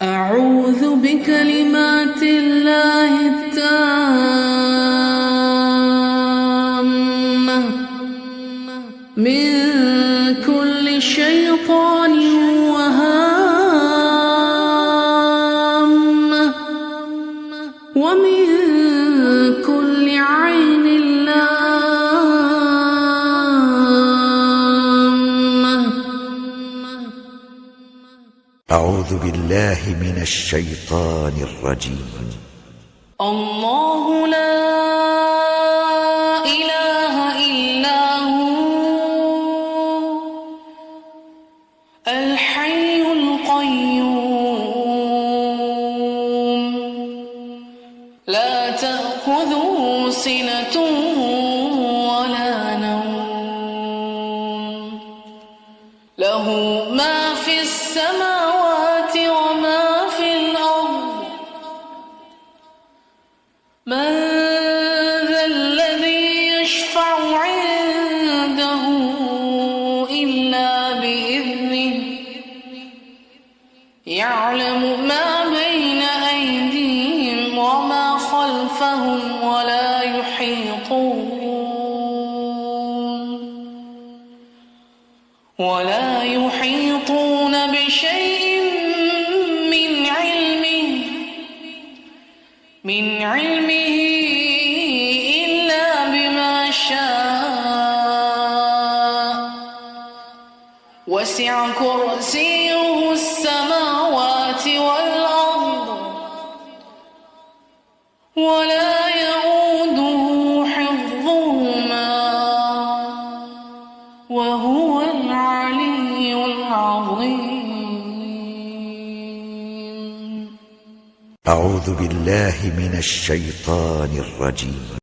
أعوذ بكلمات الله التامة من كل شيطان وهامة ومن كل عين لامة. أعوذ بالله من الشيطان الرجيم. الله لا إله إلا هو الحي القيوم لا تأخذه سنة ولا نوم له ما في السماوات وما في الأرض. من ذا الذي يشفع عنده إلا بإذنه يعلم ما بين أيديهم وما خلفهم ولا يحيطون بشيء من علمه إلا بما شاء. وسع كرسيه السماوات والأرض ولا يؤوده حفظهما وهو العلي العظيم. أعوذ بالله من الشيطان الرجيم.